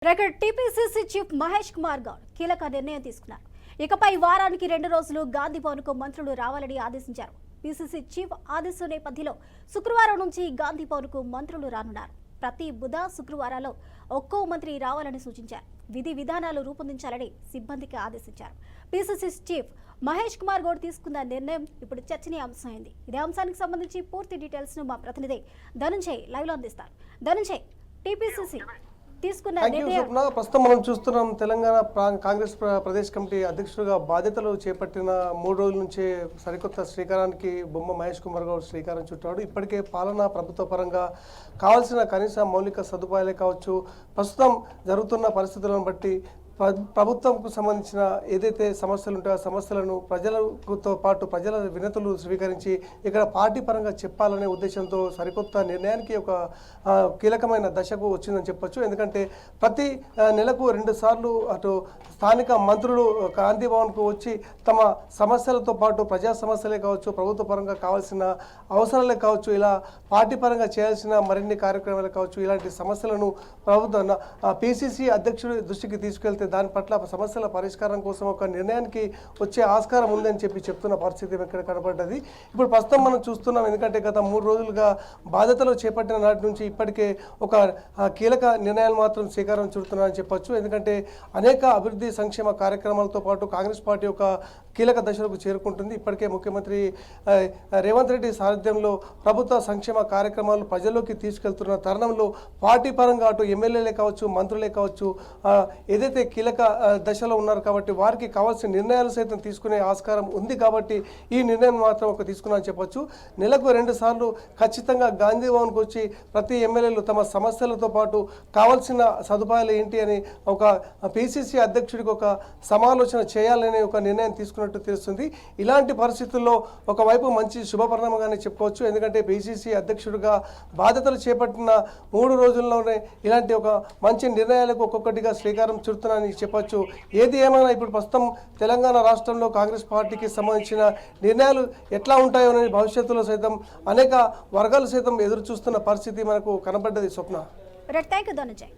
Record TPCC chief Mahesh Kumar Goud కీలక నిర్ణయం తీసుకున్నారు. ఇకపై వారానికి 2 రోజులు గాంధీ భవన్కు మంత్రులు రావాలని ఆదేశించారు. పీసీసీ చీఫ్ ఆదేశం నేపథ్యంలో శుక్రవారం నుంచి గాంధీ భవన్కు మంత్రులు రానున్నారు. ప్రతి బుధ శుక్రవారాల్లో ఒక్కో మంత్రి రావాలని సూచించారు. విధి విధానాలు రూపొందించాలని సిబ్బందికి ఆదేశించారు. పీసీసీ చీఫ్ మహేష్ కుమార్ గౌడ్ తీసుకున్న నిర్ణయం ఇప్పుడు చర్చనీయాంశమైంది. ఇదే అంశానికి సంబంధించి పూర్తి డీటెయిల్స్ ను మా ప్రతినిధి ధనుంజయ్ లైవ్ లో అందిస్తారు. ధనుంజయ్, టీపీసీసీ ప్రస్తుతం మనం చూస్తున్నాం తెలంగాణ కాంగ్రెస్ ప్రదేశ్ కమిటీ అధ్యక్షుడిగా బాధ్యతలు చేపట్టిన 3 రోజుల నుంచే సరికొత్త శ్రీకారానికి బొమ్మ మహేష్ కుమార్ గౌడ్ శ్రీకారం చుట్టాడు. ఇప్పటికే పాలనా ప్రభుత్వ పరంగా కావాల్సిన కనీస మౌలిక సదుపాయాలే కావచ్చు, ప్రస్తుతం జరుగుతున్న పరిస్థితులను బట్టి ప్రభుత్వంకు సంబంధించిన ఏదైతే సమస్యలు ఉంటాయో ఆ సమస్యలను ప్రజలతో పాటు ప్రజల వినతులు స్వీకరించి ఇక్కడ పార్టీ పరంగా చెప్పాలనే ఉద్దేశంతో సరికొత్త నిర్ణయానికి ఒక కీలకమైన దశకు వచ్చిందని చెప్పొచ్చు. ఎందుకంటే ప్రతి నెలకు 2 సార్లు అటు స్థానిక మంత్రులు గాంధీ భవన్కు వచ్చి తమ సమస్యలతో పాటు ప్రజా సమస్యలే కావచ్చు, ప్రభుత్వ పరంగా కావాల్సిన అవసరాలే కావచ్చు, ఇలా పార్టీ పరంగా చేయాల్సిన మరిన్ని కార్యక్రమాలే కావచ్చు, ఇలాంటి సమస్యలను ప్రభుత్వం పీసీసీ అధ్యక్షుడి దృష్టికి తీసుకెళ్తే దాని పట్ల సమస్యల పరిష్కారం కోసం ఒక నిర్ణయానికి వచ్చే ఆస్కారం ఉందని చెప్తున్న పరిస్థితి ఇక్కడ కనబడ్డది. ఇప్పుడు ప్రస్తుతం మనం చూస్తున్నాం. ఎందుకంటే గత 3 రోజులుగా బాధ్యతలు చేపట్టిన నాటి నుంచి ఇప్పటికే ఒక కీలక నిర్ణయాలు మాత్రం శ్రీకారం చుడుతున్నారని చెప్పొచ్చు. ఎందుకంటే అనేక అభివృద్ధి సంక్షేమ కార్యక్రమాలతో పాటు కాంగ్రెస్ పార్టీ ఒక కీలక దశలకు చేరుకుంటుంది. ఇప్పటికే ముఖ్యమంత్రి రేవంత్ రెడ్డి సారథ్యంలో ప్రభుత్వ సంక్షేమ కార్యక్రమాలు ప్రజల్లోకి తీసుకెళ్తున్న తరుణంలో పార్టీ పరంగా అటు ఎమ్మెల్యేలే కావచ్చు, మంత్రులే కావచ్చు, ఏదైతే కీలక దశలో ఉన్నారు కాబట్టి వారికి కావాల్సిన నిర్ణయాలు సైతం తీసుకునే ఆస్కారం ఉంది. కాబట్టి ఈ నిర్ణయం మాత్రం ఒక తీసుకున్నారని చెప్పొచ్చు. నెలకు 2 సార్లు ఖచ్చితంగా గాంధీ భవన్కు వచ్చి ప్రతి ఎమ్మెల్యేలు తమ సమస్యలతో పాటు కావాల్సిన సదుపాయాలు ఏంటి అని ఒక పీసీసీ అధ్యక్షుడికి ఒక సమాలోచన చేయాలని ఒక నిర్ణయం తీసుకున్నట్టు తెలుస్తుంది. ఇలాంటి పరిస్థితుల్లో ఒకవైపు మంచి శుభపరిణామంగానే చెప్పుకోవచ్చు. ఎందుకంటే పీసీసీ అధ్యక్షుడిగా బాధ్యతలు చేపట్టిన 3 రోజుల్లోనే ఇలాంటి ఒక మంచి నిర్ణయాలకు ఒక్కొక్కటిగా శ్రీకారం చుడుతున్నారని చెప్పొచ్చు. ఏది ఏమైనా ఇప్పుడు ప్రస్తుతం తెలంగాణ రాష్ట్రంలో కాంగ్రెస్ పార్టీకి సంబంధించిన నిర్ణయాలు ఎట్లా ఉంటాయో అని భవిష్యత్తులో సైతం అనేక వర్గాలు సైతం ఎదురు చూస్తున్న పరిస్థితి మనకు కనబడ్డది. స్వప్న. థాంక్యూ ధనుంజయ్.